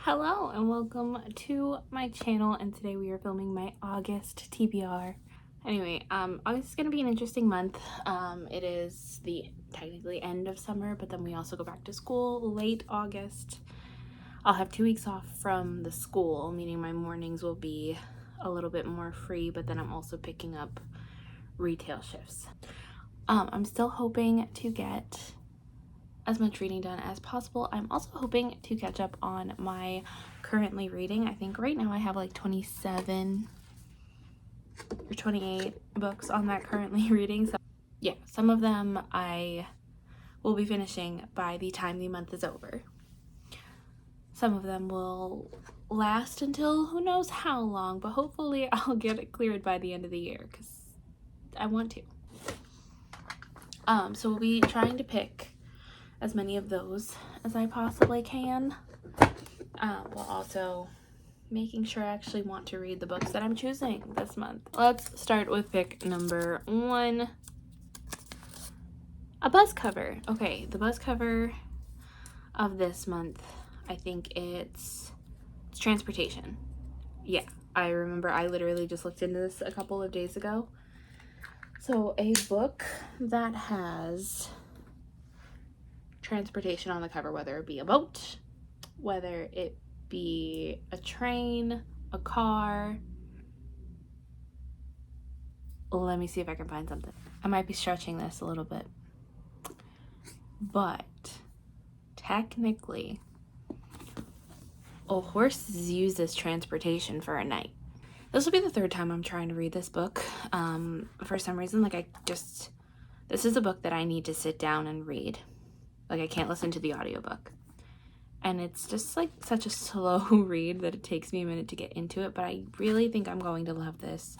Hello and welcome to my channel, and today we are filming my August TBR. Anyway, August is going to be an interesting month. It is the technically end of summer, but then we also go back to school late August. I'll have 2 weeks off from the school, meaning my mornings will be a little bit more free, but then I'm also picking up retail shifts. I'm still hoping to get as much reading done as possible. I'm also hoping to catch up on my currently reading. I think right now I have like 27 or 28 books on that currently reading. So yeah, some of them I will be finishing by the time the month is over. Some of them will last until who knows how long, but hopefully I'll get it cleared by the end of the year because I want to. So we'll be trying to pick as many of those as I possibly can, while also making sure I actually want to read the books that I'm choosing this month. Let's start with pick number 1, a buzz cover. Okay, the buzz cover of this month, I think it's transportation. Yeah, I remember I literally just looked into this a couple of days ago. So a book that has transportation on the cover, whether it be a boat, whether it be a train, a car. Let me see if I can find something. I might be stretching this a little bit, but technically a horse is used as transportation for a night. This will be the 3rd time I'm trying to read this book. For some reason, this is a book that I need to sit down and read. Like, I can't listen to the audiobook. And it's just like such a slow read that it takes me a minute to get into it, but I really think I'm going to love this.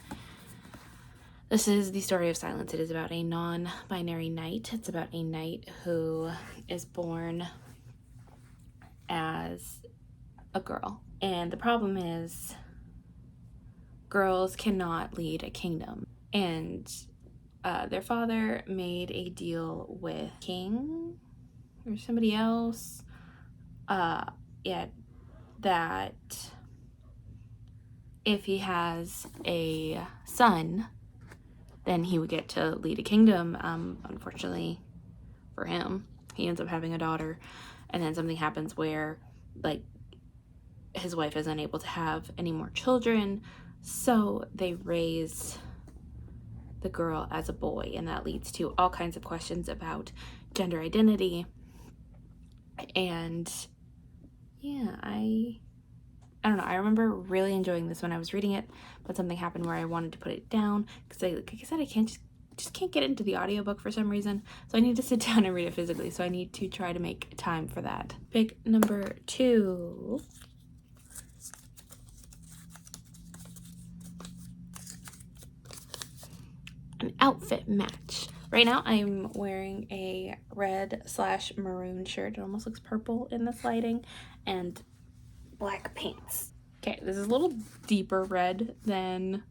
This is The Story of Silence. It is about a non-binary knight. It's about a knight who is born as a girl. And the problem is girls cannot lead a kingdom. And their father made a deal with king or somebody else, that if he has a son, then he would get to lead a kingdom. Unfortunately for him, he ends up having a daughter, and then something happens where, like, his wife is unable to have any more children, so they raise the girl as a boy, and that leads to all kinds of questions about gender identity. And yeah, I don't know. I remember really enjoying this when I was reading it, but something happened where I wanted to put it down because, like I said, I just can't get into the audiobook for some reason. So I need to sit down and read it physically. So I need to try to make time for that. Pick number 2. An outfit match. Right now I'm wearing a red/maroon shirt. It almost looks purple in this lighting, and black pants. Okay, this is a little deeper red than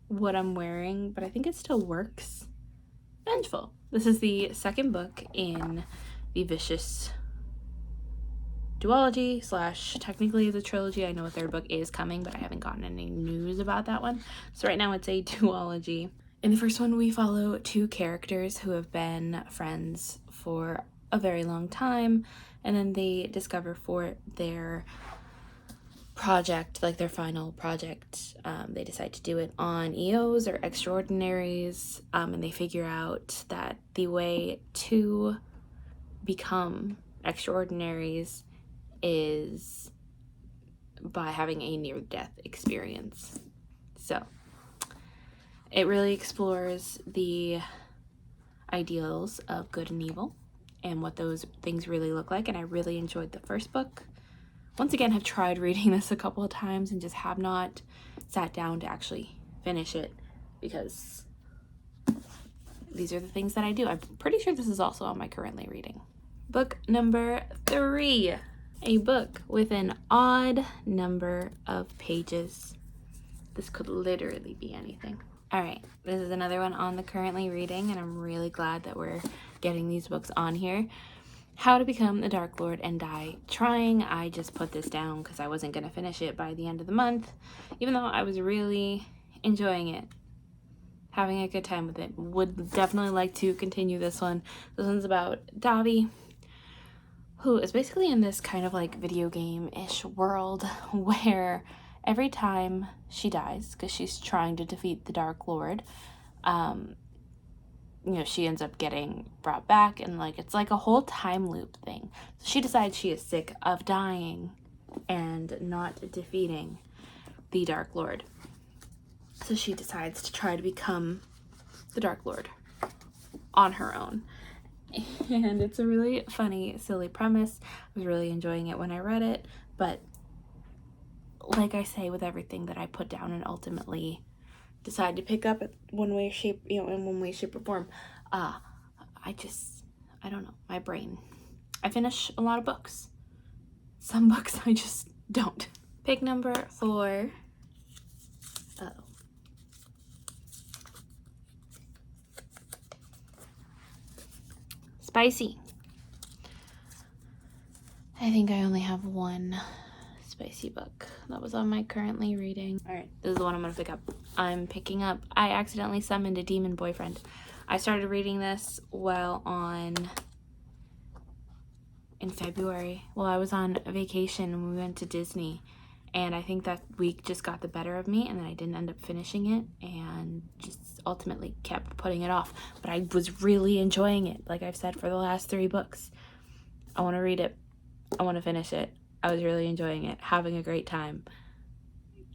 what I'm wearing, but I think it still works. Vengeful. This is the 2nd book in the Vicious duology / technically the trilogy. I know a 3rd book is coming, but I haven't gotten any news about that one. So right now it's a duology. In the first one, we follow 2 characters who have been friends for a very long time, and then they discover for their project, like their final project, they decide to do it on EOs or extraordinaries, and they figure out that the way to become extraordinaries is by having a near-death experience. So it really explores the ideals of good and evil and what those things really look like, and I really enjoyed the first book. Once again, I've tried reading this a couple of times and just have not sat down to actually finish it because these are the things that I do. I'm pretty sure this is also on my currently reading. Book number 3, a book with an odd number of pages. This could literally be anything. All right, this is another one on the currently reading, and I'm really glad that we're getting these books on here. How to Become the Dark Lord and Die Trying. I just put this down because I wasn't going to finish it by the end of the month, even though I was really enjoying it, having a good time with it. Would definitely like to continue this one. This one's about Davi, who is basically in this kind of like video game-ish world where every time she dies, because she's trying to defeat the Dark Lord, you know, she ends up getting brought back, and like it's like a whole time loop thing. So she decides she is sick of dying and not defeating the Dark Lord. So she decides to try to become the Dark Lord on her own. And it's a really funny, silly premise. I was really enjoying it when I read it, but like I say with everything that I put down and ultimately decide to pick up in one way, shape or form, I don't know, my brain. I finish a lot of books. Some books I just don't. Pick number 4. Spicy. I think I only have one spicy book that was on my currently reading. Alright, this is the one I'm gonna pick up. I'm picking up I Accidentally Summoned a Demon Boyfriend. I started reading this in February while I was on vacation and we went to Disney, and I think that week just got the better of me, and then I didn't end up finishing it and just ultimately kept putting it off. But I was really enjoying it, like I've said for the last 3 books. I want to read it. I want to finish it. I was really enjoying it, having a great time.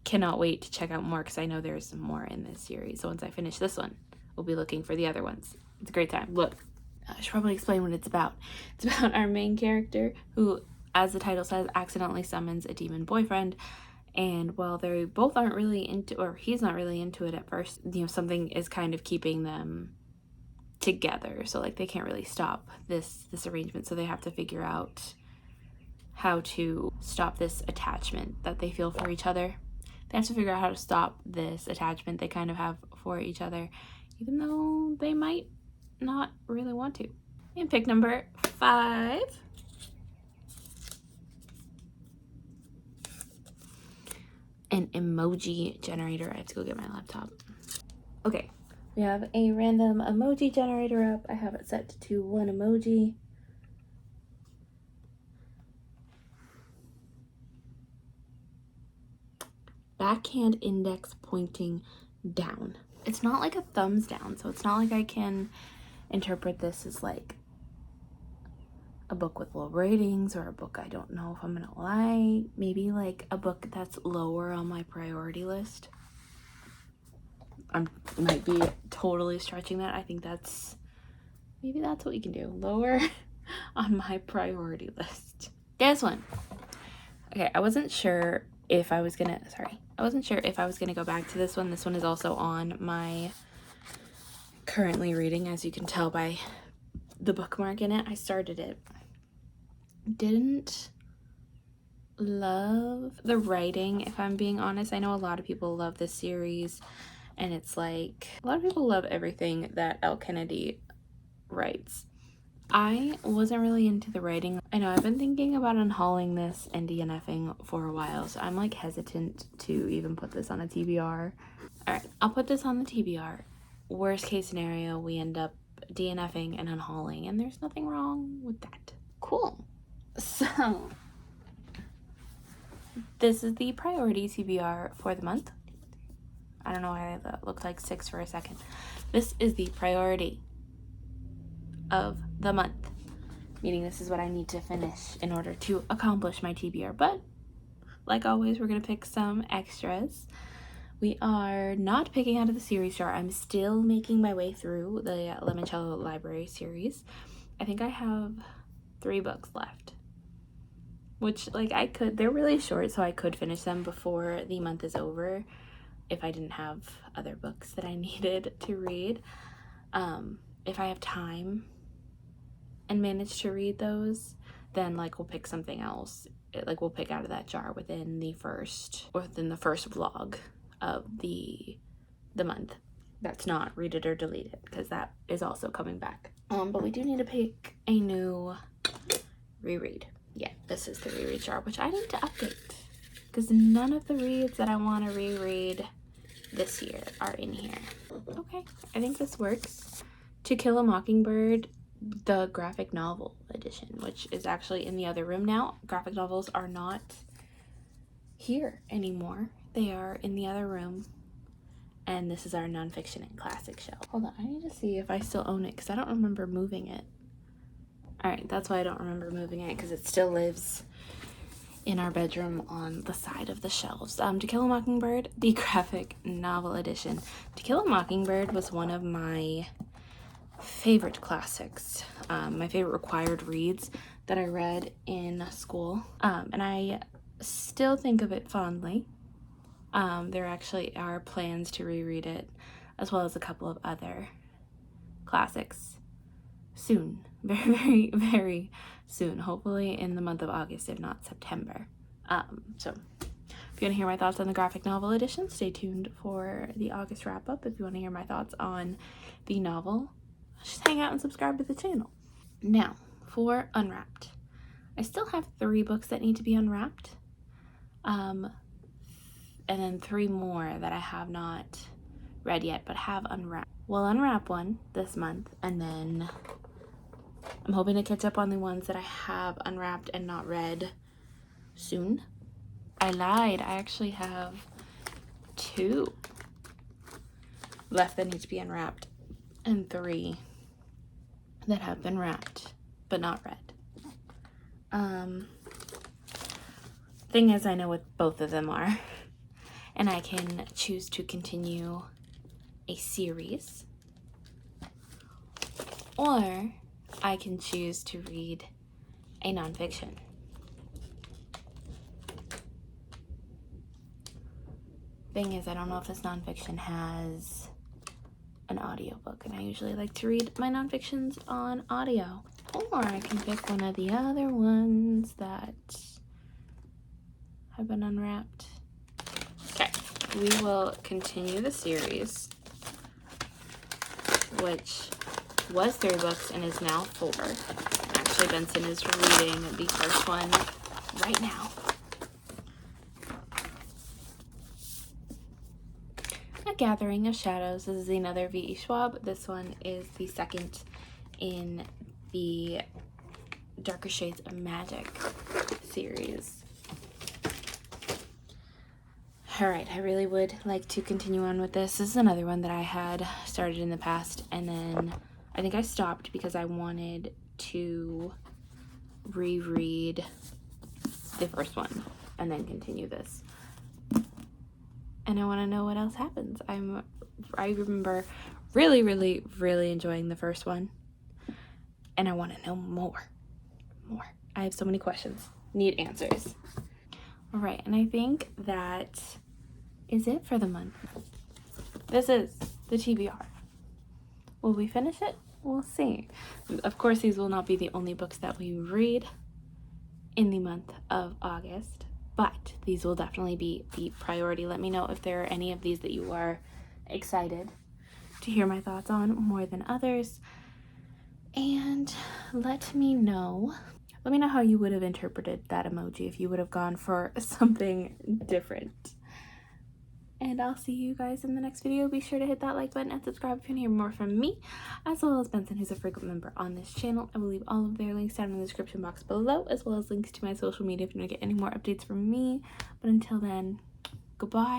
Cannot wait to check out more because I know there's more in this series. So once I finish this one, we'll be looking for the other ones. It's a great time. Look, I should probably explain what it's about. It's about our main character who, as the title says, accidentally summons a demon boyfriend. And while they both aren't really into, or he's not really into it at first, you know, something is kind of keeping them together. So like they can't really stop this arrangement. So they have to figure out how to stop this attachment that they feel for each other. They have to figure out how to stop this attachment they kind of have for each other, even though they might not really want to. And pick number 5. An emoji generator. I have to go get my laptop. Okay, we have a random emoji generator up. I have it set to 1 emoji. Backhand index pointing down. It's not like a thumbs down, so it's not like I can interpret this as like a book with low ratings or a book I don't know if I'm gonna like. Maybe like a book that's lower on my priority list. I might be totally stretching that. I think maybe that's what we can do. Lower on my priority list. This one. Okay, I wasn't sure if I was gonna go back to this one. This one is also on my currently reading, as you can tell by the bookmark in it. I started it. Didn't love the writing, if I'm being honest. I know a lot of people love this series, and it's like a lot of people love everything that Elle Kennedy writes. I wasn't really into the writing. I know I've been thinking about unhauling this and DNFing for a while, so I'm like hesitant to even put this on a TBR. Alright, I'll put this on the TBR. Worst case scenario, we end up DNFing and unhauling, and there's nothing wrong with that. Cool. So, this is the priority TBR for the month. I don't know why that looked like 6 for a second. This is the priority of the month, meaning this is what I need to finish in order to accomplish my TBR. But like always, we're gonna pick some extras. We are not picking out of the series jar. I'm still making my way through the Limoncello Library series. I think I have 3 books left, which like they're really short, so I could finish them before the month is over if I didn't have other books that I needed to read. If I have time and manage to read those, then like we'll pick something else. We'll pick out of that jar within the first vlog of the month. That's not Read It or Delete It, because that is also coming back. But we do need to pick a new reread. Yeah, this is the reread jar, which I need to update because none of the reads that I want to reread this year are in here. Okay, I think this works. To Kill a Mockingbird, the graphic novel edition, which is actually in the other room now. Graphic novels are not here anymore. They are in the other room. And this is our nonfiction and classic shelf. Hold on, I need to see if I still own it because I don't remember moving it. All right, that's why I don't remember moving it, because it still lives in our bedroom on the side of the shelves. To Kill a Mockingbird, the graphic novel edition. To Kill a Mockingbird was one of my favorite classics, my favorite required reads that I read in school, and I still think of it fondly. There actually are plans to reread it, as well as a couple of other classics soon. Very, very, very soon. Hopefully in the month of August, if not September. So if you want to hear my thoughts on the graphic novel edition, stay tuned for the August wrap-up. If you want to hear my thoughts on the novel, just hang out and subscribe to the channel. Now, for Unwrapped. I still have 3 books that need to be unwrapped. And then 3 more that I have not read yet, but have unwrapped. We'll unwrap one this month, and then I'm hoping to catch up on the ones that I have unwrapped and not read soon. I lied. I actually have 2 left that need to be unwrapped, and 3 that have been wrapped but not read. Thing is, I know what both of them are, and I can choose to continue a series, or I can choose to read a nonfiction. Thing is, I don't know if this nonfiction has an audiobook, and I usually like to read my nonfictions on audio. Or I can pick one of the other ones that have been unwrapped. Okay, we will continue the series, which was 3 books and is now 4. Actually, Benson is reading the first one right now. A Gathering of Shadows. This is another V.E. Schwab. This one is the second in the Darker Shades of Magic series. Alright, I really would like to continue on with this. This is another one that I had started in the past, and then I think I stopped because I wanted to reread the first one and then continue this. And I want to know what else happens. I remember really, really, really enjoying the first one, and I want to know more. I have so many questions. Need answers. All right, and I think that is it for the month. This is the TBR. Will we finish it? We'll see. Of course, these will not be the only books that we read in the month of August, but these will definitely be the priority. Let me know if there are any of these that you are excited to hear my thoughts on more than others. And let me know how you would have interpreted that emoji if you would have gone for something different. And I'll see you guys in the next video. Be sure to hit that like button and subscribe if you want to hear more from me, as well as Benson, who's a frequent member on this channel. I will leave all of their links down in the description box below, as well as links to my social media if you want to get any more updates from me. But until then, goodbye.